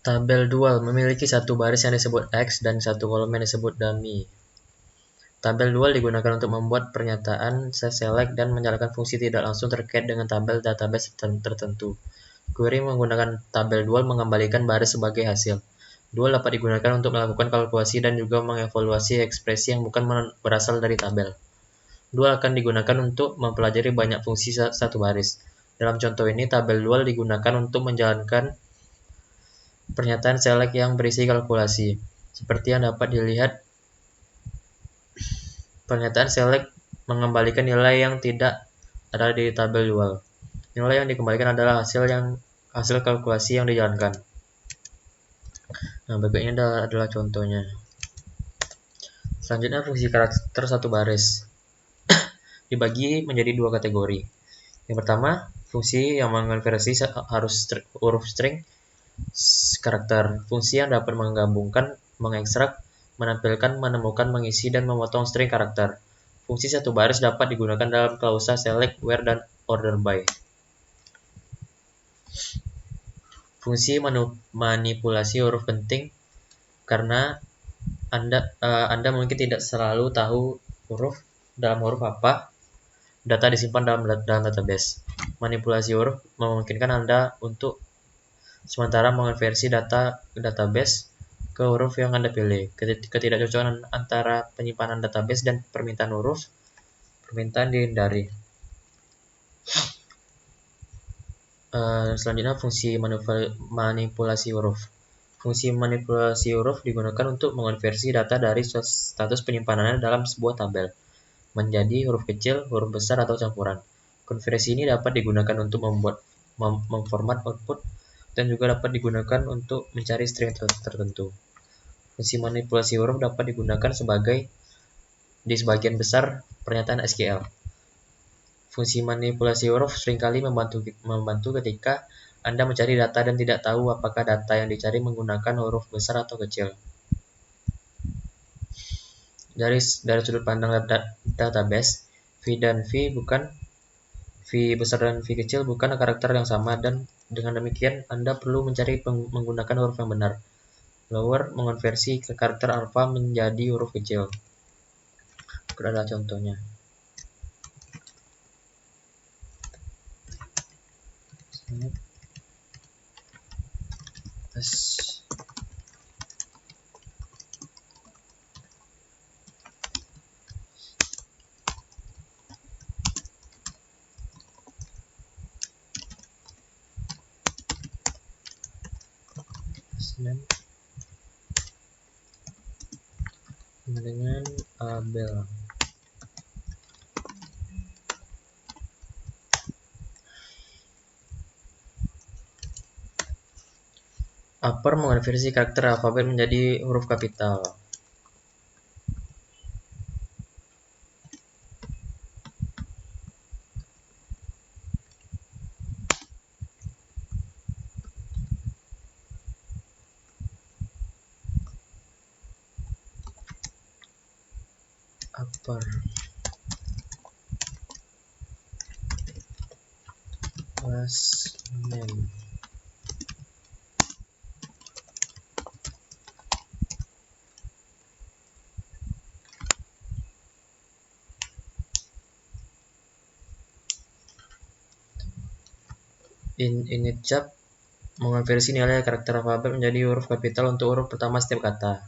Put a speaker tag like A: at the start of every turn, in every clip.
A: Tabel dual memiliki satu baris yang disebut X dan satu kolom yang disebut dummy. Tabel dual digunakan untuk membuat pernyataan select dan menjalankan fungsi tidak langsung terkait dengan tabel database tertentu. Query menggunakan tabel dual mengembalikan baris sebagai hasil. Dual dapat digunakan untuk melakukan kalkulasi dan juga mengevaluasi ekspresi yang bukan berasal dari tabel. Dual akan digunakan untuk mempelajari banyak fungsi satu baris. Dalam contoh ini, tabel dual digunakan untuk menjalankan pernyataan select yang berisi kalkulasi. Seperti yang dapat dilihat, pernyataan select mengembalikan nilai yang tidak ada di tabel dual. Nilai yang dikembalikan adalah hasil kalkulasi yang dijalankan. Nah, berikut ini adalah contohnya. Selanjutnya, fungsi karakter satu baris dibagi menjadi dua kategori. Yang pertama, fungsi yang mengonversi huruf string karakter. Fungsi yang dapat menggabungkan, mengekstrak, menampilkan, menemukan, mengisi, dan memotong string karakter. Fungsi satu baris dapat digunakan dalam klausa select, where, dan order by. Fungsi manipulasi huruf penting karena Anda mungkin tidak selalu tahu dalam huruf apa data disimpan dalam database. Manipulasi huruf memungkinkan Anda untuk sementara mengonversi data database ke huruf yang Anda pilih. Ketidakcocokan antara penyimpanan database dan permintaan dihindari. Selanjutnya, fungsi manipulasi huruf. Fungsi manipulasi huruf digunakan untuk mengonversi data dari status penyimpanannya dalam sebuah tabel menjadi huruf kecil, huruf besar, atau campuran. Konversi ini dapat digunakan untuk memformat output dan juga dapat digunakan untuk mencari string tertentu. Fungsi manipulasi huruf dapat digunakan di sebagian besar pernyataan SQL. Fungsi manipulasi huruf seringkali membantu ketika Anda mencari data dan tidak tahu apakah data yang dicari menggunakan huruf besar atau kecil. Dari sudut pandang database, V besar dan V kecil bukan karakter yang sama, dan dengan demikian Anda perlu mencari menggunakan huruf yang benar. Lower mengonversi ke karakter alpha menjadi huruf kecil. Itu adalah contohnya. Dengan Abel. Upper mengonversi karakter alfabet menjadi huruf kapital. Upper last name. Init cap mengonversi nilai karakter alfabet menjadi huruf kapital untuk huruf pertama setiap kata.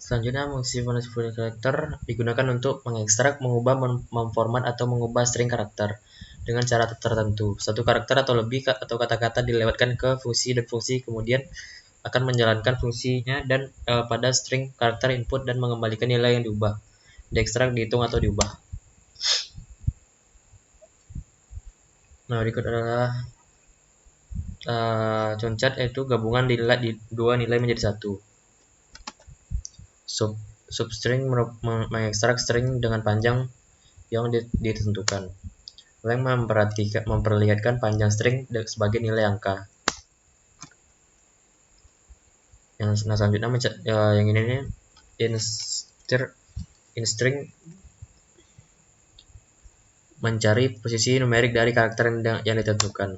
A: Selanjutnya, fungsi manipulasi karakter digunakan untuk mengekstrak, mengubah, memformat, atau mengubah string karakter dengan cara tertentu. Satu karakter atau lebih atau kata-kata dilewatkan ke fungsi, dan fungsi kemudian akan menjalankan fungsinya pada string karakter input dan mengembalikan nilai yang diubah. diekstrak, dihitung, atau diubah. Nah, berikut adalah concat, yaitu gabungan dua nilai menjadi satu. Substring mengekstrak string dengan panjang yang ditentukan. Length memperlihatkan panjang string sebagai nilai angka. Yang selanjutnya yang ini nih, in string mencari posisi numerik dari karakter yang ditentukan.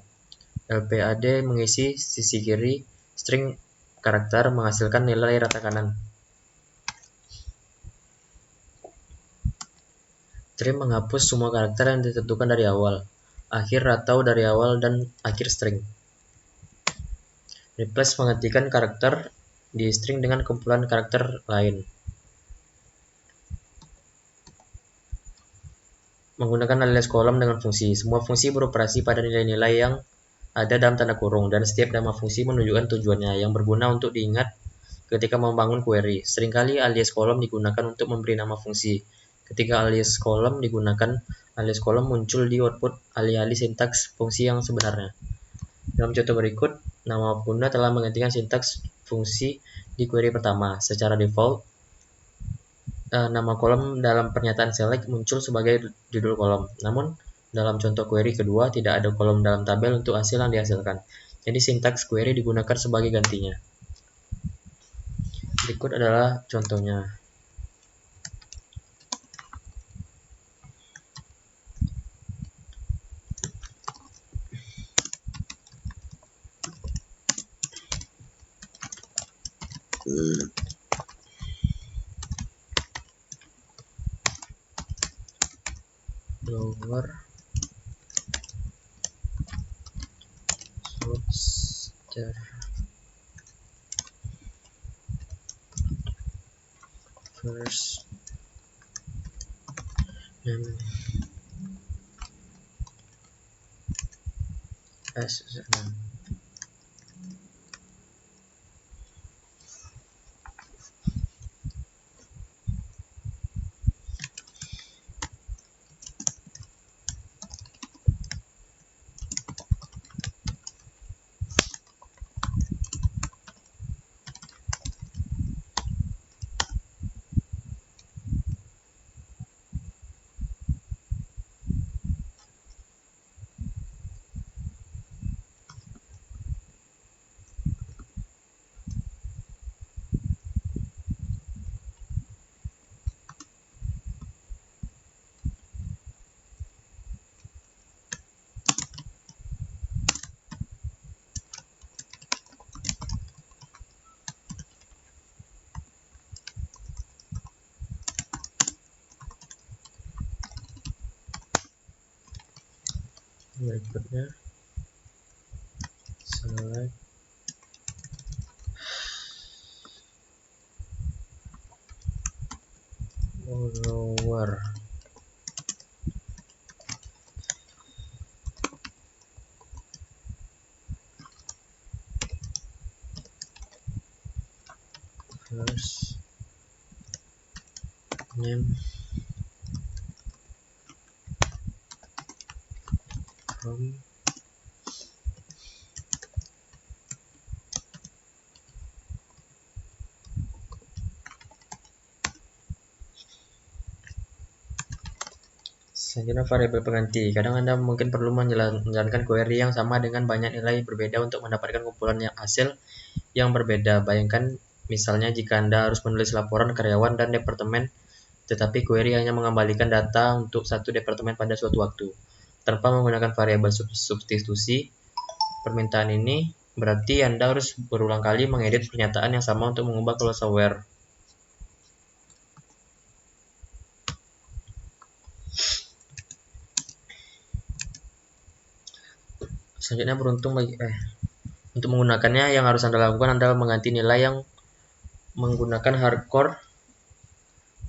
A: LPAD mengisi sisi kiri string karakter menghasilkan nilai rata kanan. Trim menghapus semua karakter yang ditentukan dari awal, akhir atau dari awal dan akhir string. Replace menghentikan karakter di string dengan kumpulan karakter lain. Menggunakan alias kolom dengan fungsi. Semua fungsi beroperasi pada nilai-nilai yang ada dalam tanda kurung, dan setiap nama fungsi menunjukkan tujuannya yang berguna untuk diingat ketika membangun query. Seringkali alias kolom digunakan untuk memberi nama fungsi. Ketika alias kolom digunakan, alias kolom muncul di output alih-alih sintaks fungsi yang sebenarnya. Dalam contoh berikut, nama guna telah menggantikan sintaks fungsi di query pertama. Secara default, nama kolom dalam pernyataan select muncul sebagai judul kolom. Namun, dalam contoh query kedua, tidak ada kolom dalam tabel untuk hasil yang dihasilkan. Jadi, sintaks query digunakan sebagai gantinya. Berikut adalah contohnya. Lower Source first name as name. Berikutnya select lower first name from selanjutnya variabel pengganti. Kadang Anda mungkin perlu menjalankan query yang sama dengan banyak nilai berbeda untuk mendapatkan kumpulan yang hasil yang berbeda. Bayangkan misalnya jika Anda harus menulis laporan karyawan dan departemen, tetapi query hanya mengembalikan data untuk satu departemen pada suatu waktu. Tanpa menggunakan variabel substitusi permintaan ini, berarti Anda harus berulang kali mengedit pernyataan yang sama untuk mengubah clause aware. Selanjutnya untuk menggunakannya yang harus Anda lakukan adalah mengganti nilai yang menggunakan hardcore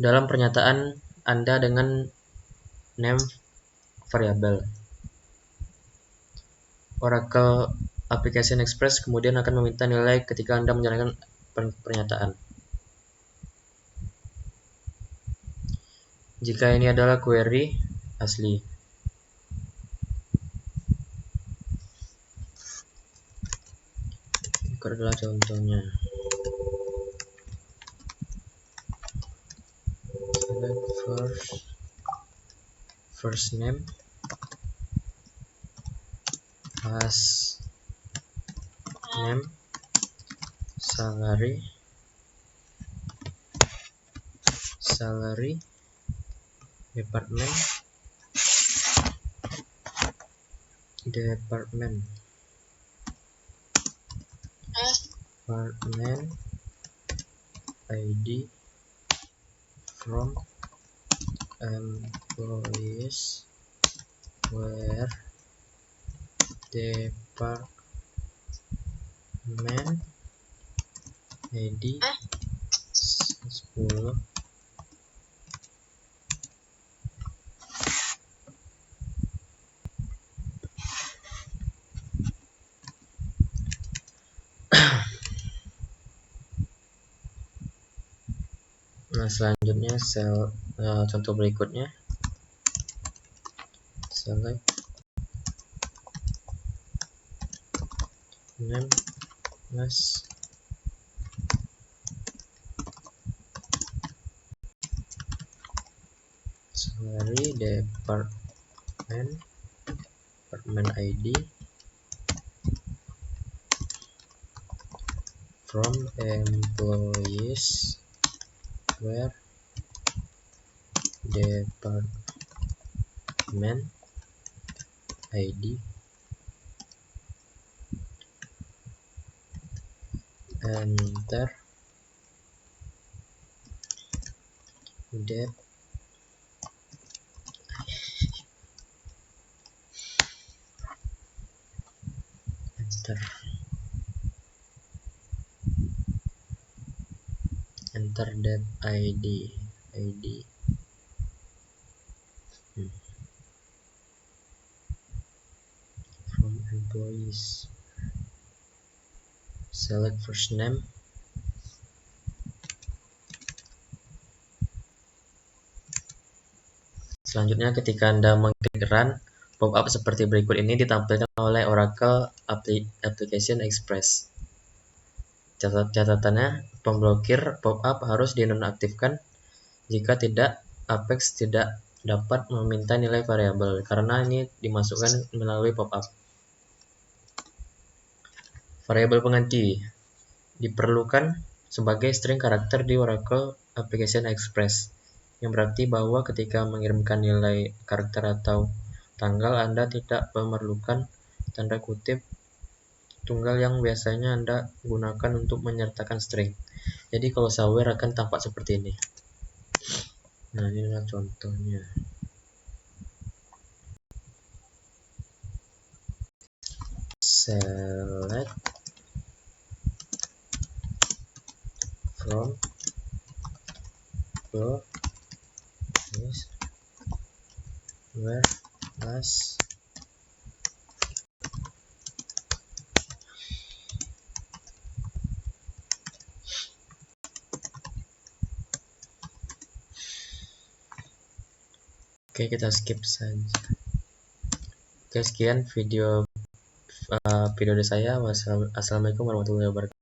A: dalam pernyataan Anda dengan name variable. Oracle Application Express kemudian akan meminta nilai ketika Anda menjalankan pernyataan. jika ini adalah query asli. Ini adalah contohnya. Select first name, last name, salary, department, ID from employees where department ID 10. Nah, selanjutnya contoh berikutnya, select name plus salary, department ID from employees where department ID enter that ID from employees. Select first name, selanjutnya ketika Anda mengklik run, pop-up seperti berikut ini ditampilkan oleh Oracle Application Express. Catatannya, pemblokir pop-up harus dinonaktifkan. Jika tidak, Apex tidak dapat meminta nilai variabel karena ini dimasukkan melalui pop-up. Variabel pengganti diperlukan sebagai string karakter di Oracle Application Express, yang berarti bahwa ketika mengirimkan nilai karakter atau tanggal, Anda tidak memerlukan tanda kutip tunggal yang biasanya Anda gunakan untuk menyertakan string. Jadi kalau sawer akan tampak seperti ini. Nah, ini adalah contohnya. Select from where last Oke, kita skip saja. Oke, sekian video dari saya. Wassalamualaikum warahmatullahi wabarakatuh.